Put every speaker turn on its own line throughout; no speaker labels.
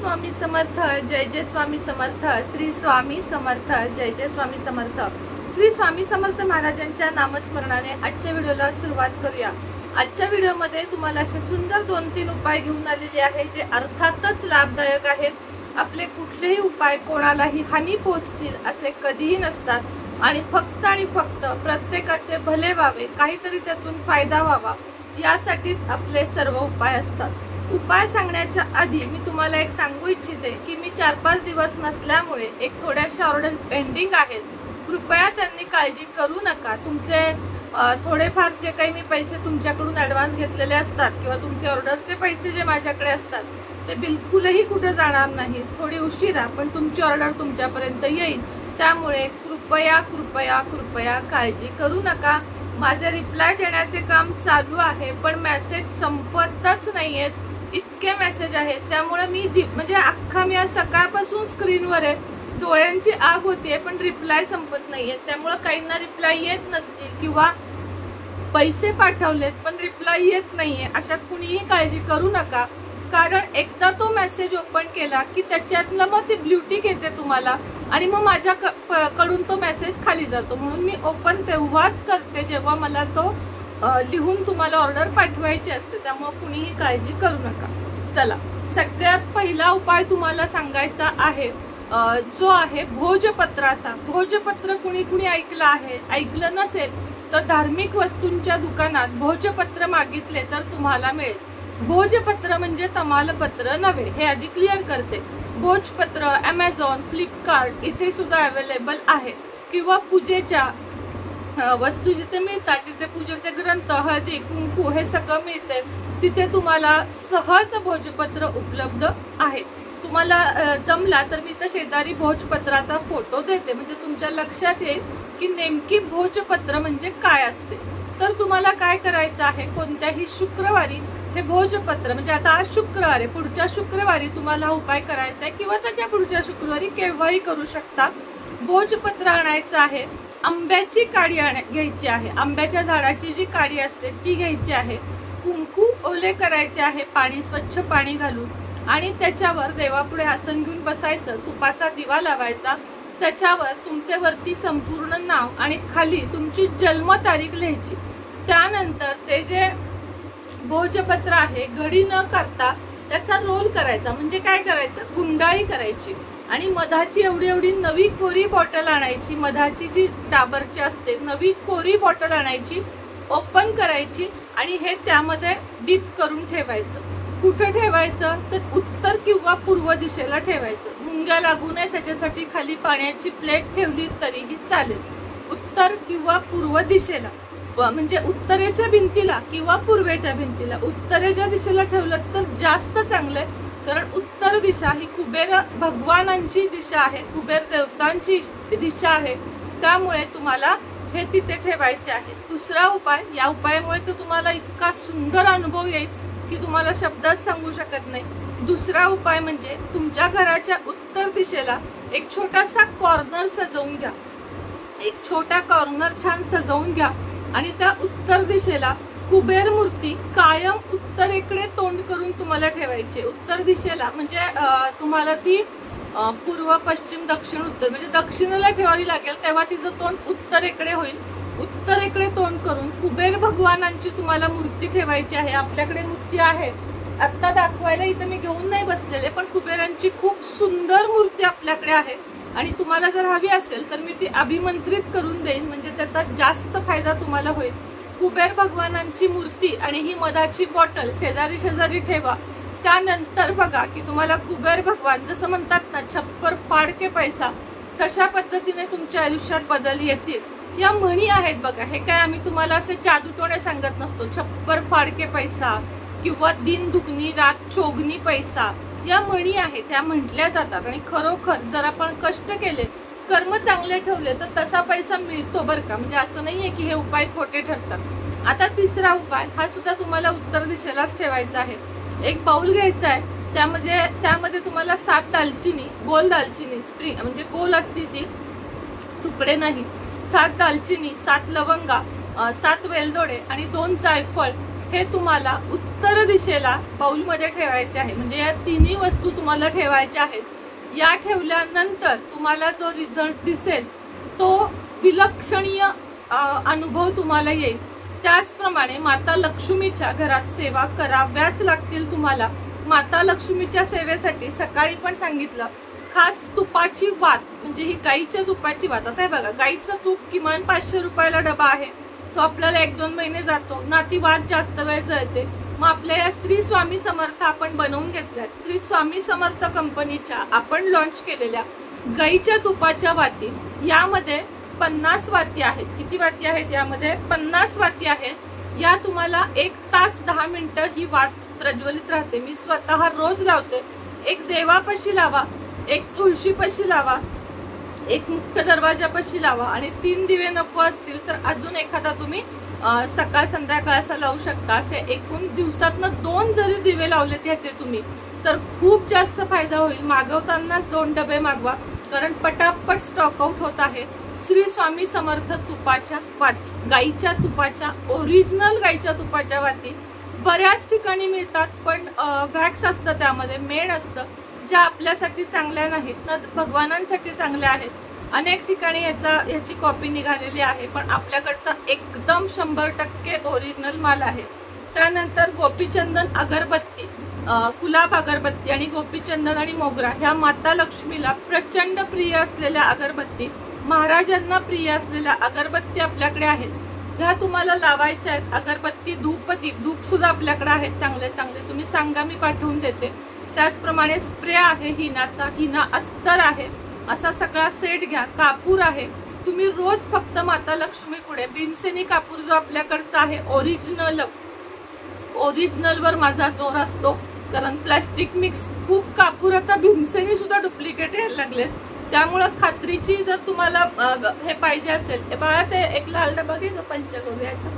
स्वामी समर्थ, जय जय स्वामी समर्थ, श्री स्वामी समर्थ, जय जय स्वामी समर्थ। श्री स्वामी समर्थ महाराजांच्या नामस्मरणाने आजच्या व्हिडिओला सुरुवात करूया। आजच्या व्हिडिओमध्ये तुम्हाला असे सुंदर 2-3 उपाय घेऊन आलेले आहे जे अर्थातच लाभदायक आहेत। आपले कुठलेही उपाय कोणालाही हानी पोहोचतील असे कधीही नसतात आणि फक्त प्रत्येकाचे भले व्हावे, काहीतरी त्यातून फायदा व्हावा यासाठीच आपले सर्व उपाय असतात। उपाय सांगण्याच्या आधी मी तुम्हाला एक सांगू इच्छिते की मी 4-5 दिवस नसल्यामुळे एक थोड्याशा ऑर्डर पेंडिंग आहेत। कृपया त्यांनी काळजी करू नका। तुमचे थोडेफार जे काही मी पैसे तुमच्याकडून ॲडव्हान्स घेतलेले असतात किंवा तुमचे ऑर्डरचे पैसे जे माझ्याकडे असतात ते बिलकुलही कुठे जाणार नाहीत। थोडी उशिरा पण तुमची ऑर्डर तुमच्यापर्यंत येईल, त्यामुळे कृपया काळजी करू नका। माझे रिप्लाय देण्याचे काम चालू आहे पण मेसेज संपतच नाहीयेत, इतके मेसेज आहेत। त्यामुळे मी मी आज सकाळपासून स्क्रीनवर आहे, डोळ्यांची आग होतीये पण रिप्लाय संपत नाहीये। त्यामुळे काहींना रिप्लाय येत नसतील किंवा पैसे पाठवलेत पण रिप्लाय येत नाहीये, अशा कुणीही काळजी करू नका। कारण एकदा तो मेसेज ओपन केला की त्याच्यातलं मग ती ब्लू टिक येते तुम्हाला आणि मग माझ्याकडून तो मेसेज खाली जातो। म्हणून मी ओपन तेव्हाच करते जेव्हा मला तो लिहून तुम्हाला ऑर्डर पाठवायची असते। त्यामुळे कुणीही काळजी करू नका। चला, सगळ्यात पहिला उपाय तुम्हाला सांगायचा आहे जो आहे भोजपत्राचा। भोजपत्र कुणी ऐकलं आहे? ऐकलं नसेल तर धार्मिक वस्तूंच्या दुकानात भोजपत्र मागितले तर तुम्हाला मिळेल। भोजपत्र म्हणजे तमालपत्र नव्हे, हे आधी क्लिअर करते। भोजपत्र अमेझॉन, फ्लिपकार्ट इथे सुद्धा अवेलेबल आहे किंवा पूजेच्या वस्तू जिथे मिळतात, जिथे पूजेचे ग्रंथ, हळदी कुंकू हे सगळं मिळते, तिथे तुम्हाला सहज भोजपत्र उपलब्ध आहे। तुम्हाला जमला तर मी तर शेजारी भोजपत्राचा फोटो देते, म्हणजे तुमच्या लक्षात येईल की नेमकी भोजपत्र म्हणजे काय असते। तर तुम्हाला काय करायचं आहे, कोणत्याही शुक्रवारी हे भोजपत्र म्हणजे आता आज शुक्रवार आहे, पुढच्या शुक्रवारी तुम्हाला हा उपाय करायचा आहे किंवा त्याच्या पुढच्या शुक्रवारी केव्हाही करू शकता। भोजपत्र आणायचं आहे, आंब्याची काडी घ्यायची आहे, आंब्याच्या झाडाची जी काडी असते ती घ्यायची आहे, कुंकू ओले करायचे आहे स्वच्छ पाणी घालून आणि त्याच्यावर देवापुढे आसन घेऊन बसायचं, तुपाचा दिवा लावायचा, त्याच्यावर तुमचे वरती संपूर्ण नाव आणि खाली तुमची जन्मतारीख लिहायची। त्यानंतर ते जे भोजपत्र आहे घडी न करता त्याचा रोल करायचा, म्हणजे काय करायचं, गुंडाळी करायची आणि मधाची एवढी नवी कोरी बॉटल आणायची, मधाची जी डाबरची असते नवी कोरी बॉटल आणायची, ओपन करायची आणि हे त्यामध्ये डीप करून ठेवायचं। कुठे ठेवायचं तर उत्तर किंवा पूर्व दिशेला ठेवायचं। मुंग्या लागू नये त्याच्यासाठी खाली पाण्याची प्लेट ठेवली तरीही चालेल। उत्तर किंवा पूर्व दिशेला म्हणजे उत्तरेच्या भिंतीला किंवा पूर्वेच्या भिंतीला, उत्तरेच्या दिशेला ठेवलं तर जास्त चांगलंय, कारण उत्तर दिशा ही कुबेर भगवानांची दिशा आहे, कुबेर देवतांची दिशा आहे, त्यामुळे तुम्हाला हे तिथे ठेवायचे आहे। दुसरा उपाय, या उपायामुळे तर तुम्हाला इतका सुंदर अनुभव येईल की तुम्हाला शब्दात सांगू शकत नाही। दुसरा उपाय म्हणजे तुमच्या घराच्या उत्तर दिशेला एक छोटासा कॉर्नर सजवून घ्या, एक छोटा कॉर्नर छान सजवून घ्या आणि त्या उत्तर दिशेला कुबेर मूर्ती कायम उत्तरेकडे तोंड करून तुम्हाला ठेवायची। उत्तर दिशेला म्हणजे तुम्हाला ती पूर्व पश्चिम दक्षिण उत्तर म्हणजे दक्षिणेला ठेवावी लागेल, तेव्हा तिचं तोंड उत्तरेकडे होईल। उत्तरेकडे तोंड करून कुबेर भगवानांची तुम्हाला मूर्ती ठेवायची आहे। आपल्याकडे मूर्ती आहे, आता दाखवायला इथं मी घेऊन नाही बसलेले, पण कुबेरांची खूप सुंदर मूर्ती आपल्याकडे आहे आणि तुम्हाला जर हवी असेल तर मी ती अभिमंत्रित करून देईन, म्हणजे त्याचा जास्त फायदा तुम्हाला होईल। कुबेर भगवानांची मूर्ती आणि ही मधाची बॉटल शेजारी ठेवा। त्यानंतर बघा की तुम्हाला कुबेर भगवान जसं म्हणतात ना, छप्पर फाडके पैसा, तशा पद्धतीने तुमच्या आयुष्यात बदल येतील। या म्हणी आहेत बघा, हे काय आम्ही तुम्हाला असे जादूटोणे सांगत नसतो। छप्पर फाडके पैसा किंवा दिन दुगनी रात चोगनी पैसा, या म्हणी आहेत, त्या म्हटल्या जातात आणि खरोखर जर आपण कष्ट केले, कर्म चांगले ठेवले तर तसा पैसा मिळतो बरं का, म्हणजे असं नाहीये की हे उपाय खोटे ठरतात। आता तिसरा उपाय हा सुद्धा तुम्हाला उत्तर दिशेलाच ठेवायचा आहे। एक बाउल घ्यायचा आहे, त्यामध्ये तुम्हाला 7 दालचिनी, गोल दालचिनी, स्प्रिंग म्हणजे गोल असती ती, तुकडे नाही, 7 दालचिनी, 7 लवंगा, 7 वेलदोडे आणि 2 जायफळ हे तुम्हाला उत्तर दिशेला बाउलमध्ये ठेवायचे आहे। म्हणजे या तिन्ही वस्तू तुम्हाला ठेवायच्या आहेत। या ठेवल्यानंतर तुम्हाला जो रिझल्ट दिसेल तो विलक्षणीय अनुभव तुम्हाला येईल। त्याचप्रमाणे माता लक्ष्मीच्या घरात सेवा कराव्याच लागतील तुम्हाला। माता लक्ष्मीच्या सेवेसाठी सकाळी पण सांगितलं, खास तुपाची वात, म्हणजे ही गाईच्या तुपाची वात। आता हे बघा, गाईचं तूप किमान 500 रुपयाला डबा आहे, तो आपल्याला 1-2 महिने जातो ना, ती वात जास्त वेळ जळते। मग आपल्या या श्री स्वामी समर्थ आपण बनवून घेतल्यात। श्री स्वामी समर्थ कंपनीच्या आपण लॉन्च केलेल्या गाईच्या तुपाच्या वाती, यामध्ये 50 वाती आहेत। किती वाती आहेत यामध्ये? 50 वाती आहेत। या तुम्हाला 1 तास 10 मिनिटं ही वात प्रज्वलित राहते। मी स्वतः रोज लावते। एक देवापाशी लावा, एक तुळशीपाशी लावा, एक मुख्य दरवाजापाशी लावा, आणि 3 दिवे नको असतील तर अजून एखादा तुम्ही सकाळ संध्याकाळ असा लावू शकता। असे एकूण दिवसातनं 2 जरी दिवे लावले त्याचे तुम्ही, तर खूप जास्त फायदा होईल। मागवतानाच 2 डबे मागवा, कारण पटापट स्टॉक आउट होत आहे। श्री स्वामी समर्थ तुपाच्या वाती, गाईच्या तुपाच्या, ओरिजिनल गाईच्या तुपाच्या वाती बऱ्याच ठिकाणी मिळतात, पण वॅक्स असतं त्यामध्ये, मेण असतं, ज्या आपल्यासाठी चांगल्या नाहीत ना, भगवानांसाठी चांगल्या आहेत। अनेक ठिकाणी याची कॉपी निघालेली आहे, पण आपल्याकडचा एकदम 100% ओरिजिनल माल आहे। त्यानंतर गोपीचंदन अगरबत्ती, गुलाब अगरबत्ती आणि गोपीचंदन आणि मोगरा ह्या माता लक्ष्मीला प्रचंड प्रिय असलेल्या अगरबत्ती, महाराजांना प्रिय असलेल्या अगरबत्ती आपल्याकडे आहेत। ह्या तुम्हाला लावायच्या आहेत। अगरबत्ती, धूप, धूप सुद्धा आपल्याकडे आहेत चांगले चांगले, तुम्ही सांगा मी पाठवून देते। त्याचप्रमाणे स्प्रे आहे हिनाचा, हिना अत्तर आहे, असा सगळा सेट घ्या। कापूर आहे, तुम्ही रोज फक्त माता लक्ष्मी पुढे भीमसेनी कापूर जो आपल्याकडचा आहे ओरिजिनल वर माझा जोर असतो, कारण प्लास्टिक मिक्स खूप कापूर आता भीमसेनी सुद्धा डुप्लिकेट यायला लागले। त्यामुळे खात्रीची जर तुम्हाला हे पाहिजे असेल, बघा ते एक लाल डबा घेतो पंचगव्याचा,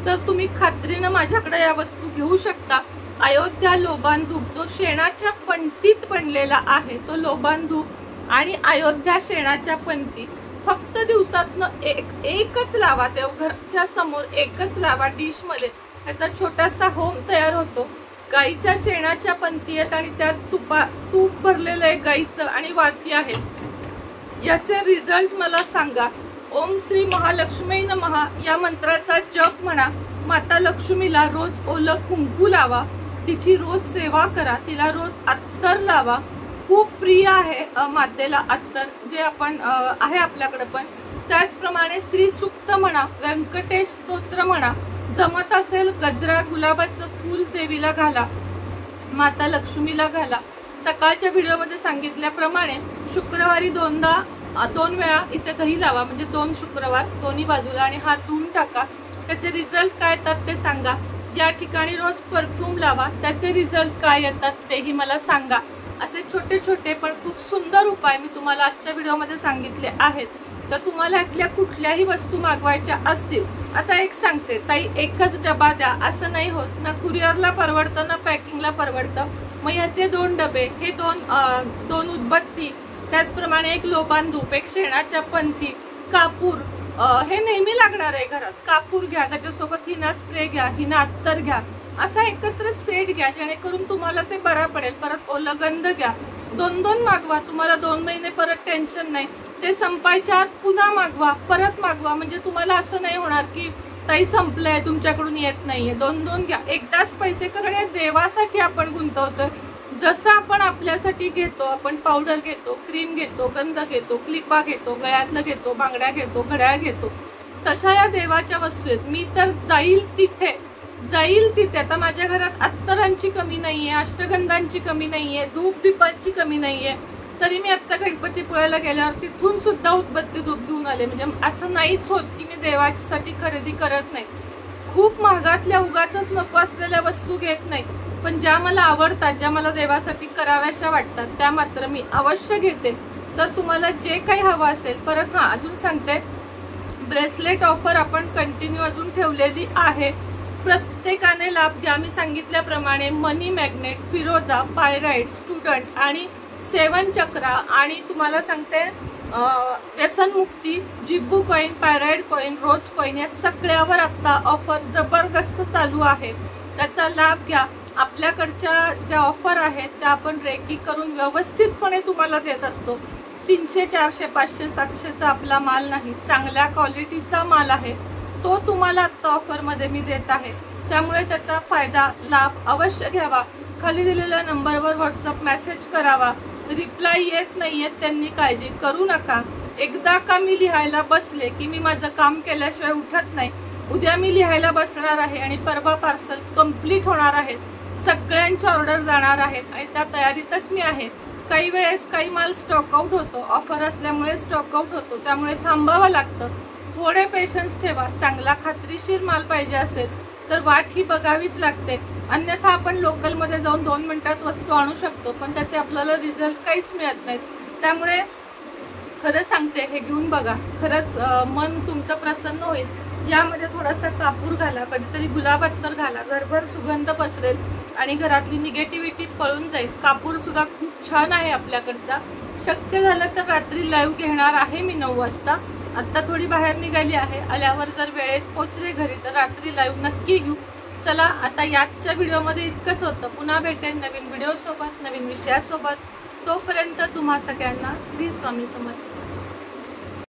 तर तुम्ही खात्रीनं माझ्याकडे या वस्तू घेऊ शकता। अयोध्या लोबान धूप जो शेणाच्या पंतीत बनलेला आहे, तो लोबान धूप आणि अयोध्या शेणाच्या पंती फक्त दिवसातनं एकच लावा, देवघरच्या समोर एकच लावा डिश मध्ये। त्याचा छोटासा होम तयार होतो। गाईच्या शेणाच्या पंती आहेत आणि त्यात तूप भरलेलं आहे गाईचं आणि वाती आहेत। याचे रिझल्ट मला सांगा। ओम श्री महालक्ष्मी नमः या मंत्राचा जप म्हणा। माता लक्ष्मीला रोज ओलं कुंकू लावा, तिची रोज सेवा करा, तिला रोज अत्तर लावा। खूप प्रिय आहे मातेला अत्तर, जे आपण आहे आपल्याकडे पण। त्याचप्रमाणे श्री सूक्त म्हणा, व्यंकटेश स्तोत्र म्हणा, जमत असेल गजरा गुलाबाचं फूल देवीला घाला, माता लक्ष्मीला घाला। सकाळच्या व्हिडिओमध्ये सांगितल्याप्रमाणे शुक्रवारी 2 वेळा इथे दही लावा, म्हणजे 2 शुक्रवार दोन्ही बाजूला, आणि हात धुवून टाका। त्याचे रिझल्ट काय येतात ते सांगा। या ठिकाणी रोज परफ्यूम लावा, त्याचे रिझल्ट काय येतात तेही मला सांगा। असे छोटे छोटे पण खूप सुंदर उपाय मी तुम्हाला आजच्या व्हिडिओमध्ये सांगितले आहेत। तर तुम्हाला यातल्या कुठल्याही वस्तू मागवायच्या असतील, आता एक सांगते ताई, एकच डबा द्या असं नाही होत ना, कुरिअरला परवडतं ना पॅकिंगला परवडतं। मग याचे 2 डबे, हे 2 उदबत्ती, त्याचप्रमाणे एक लोबान धूप, एक शेणाच्या पंती, कापूर, हे नेहमी लागणार आहे घरात। कापूर घ्या, त्याच्यासोबत हिना स्प्रे घ्या, हिना अत्तर घ्या, असा एकत्र सेट घ्या, जेणेकरून तुम्हाला ते बरा पडेल। परत ओलगंध घ्या, 2 मागवा, तुम्हाला 2 महिने परत टेन्शन नाही। ते संपायच्या आत पुन्हा मागवा, परत मागवा, म्हणजे तुम्हाला असं नाही होणार की ताई संपलंय तुमच्याकडून येत नाहीये। 2 घ्या, एकदाच पैसे, कारण या देवासाठी आपण गुंतवतोय। जसं आपण आपल्यासाठी घेतो, आपण पावडर घेतो, क्रीम घेतो, गंध घेतो, क्लिपा घेतो, गळ्यातलं घेतो, बांगड्या घेतो, घड्याळ घेतो, तशा या देवाच्या वस्तू आहेत। मी तर जाईल तिथे आता माझ्या घरात अत्तरांची कमी नाहीये, अष्टगंधांची कमी नाहीये, धूप दीपांची कमी नाहीये, तरी मी आता गणपतीपुळ्याला गेल्यावर तिथून सुद्धा उदबत्ती धूप घेऊन आले। म्हणजे असं नाहीच होत की मी देवासाठी खरेदी करत नाही। खूप महागातल्या उगाचच नको असलेल्या वस्तू घेत नाही, पण ज्या मला आवडतात, ज्या मला देवासाठी कराव्याशा वाटतात, त्या मात्र मी अवश्य घेते। तर तुम्हाला जे काही हवं असेल, परत अजून सांगते, ब्रेसलेट ऑफर आपण कंटिन्यू अजून ठेवलेली आहे। प्रत्येकाने लाभ घ्या। मी सांगितल्याप्रमाणे मनी मॅग्नेट, फिरोजा, पायराइट, स्टुडंट आणि 7 चक्रा, आणि तुम्हाला सांगते व्यसनमुक्ती, जिब्बू कॉइन, पायराइड कॉइन, रोज कॉइन, या सगळ्यावर आता ऑफर जबरदस्त चालू आहे। त्याचा लाभ घ्या। आपल्याकडच्या ज्या ऑफर आहेत त्या आपण रेकी करून व्यवस्थितपणे तुम्हाला देत असतो। 300 400 500 700चा आपला माल नाही, चांगल्या क्वालिटीचा माल आहे, तो तुम्हाला आता ऑफर मध्ये मी देत आहे। त्यामुळे त्याचा फायदा लाभ अवश्य घ्यावा। खाली दिलेल्या नंबरवर व्हॉट्सअप मेसेज करावा। रिप्लाय येत नाहीये त्यांनी काळजी करू नका। एकदा का मी लिहायला बसले की मी माझं काम केल्याशिवाय उठत नाही। उद्या मी लिहायला बसणार आहे आणि परवा पार्सल कंप्लीट होणार आहे। सगळ्यांच्या ऑर्डर जाणार आहेत आणि त्या तयारीतच मी आहे। काही वेळेस काही माल स्टॉक आउट होतो, ऑफर असल्यामुळे स्टॉक आउट होतो, त्यामुळे थांबावं लागतं। थोडे पेशन्स ठेवा। चांगला खात्रीशीर माल पाहिजे असेल तर वाट ही बघावीच लागते, अन्यथा आपण लोकल मध्ये जाऊन 2 मिनिटात वस्तू आणू शकतो, पण त्याचे आपल्याला रिझल्ट काहीच मिळत नाही। त्यामुळे खरं सांगते, हे घेऊन बघा, खरंच मन तुमचं प्रसन्न होईल। यामध्ये थोडासा कापूर घाला, कधीतरी गुलाब अत्तर घाला, घरभर सुगंध पसरेल आणि घरातली निगेटिव्हिटी पळून जाईल। कापूर सुद्धा खूप छान आहे आपल्याकडचा। शक्य झालं तर रात्री लाईव्ह घेणार आहे मी 9 वाजता। आता थोडी बाहेर निघाली आहे, आल्यावर जर वेळेत पोहोचले घरी तर रात्री लाईव्ह नक्की घेऊ। चला, आता याच्या व्हिडिओमध्ये इतकंच होतं। पुन्हा भेटेन नवीन व्हिडिओ सोबत, नवीन विषयासोबत। तोपर्यंत तुम्हा सगळ्यांना श्री स्वामी समर्थ।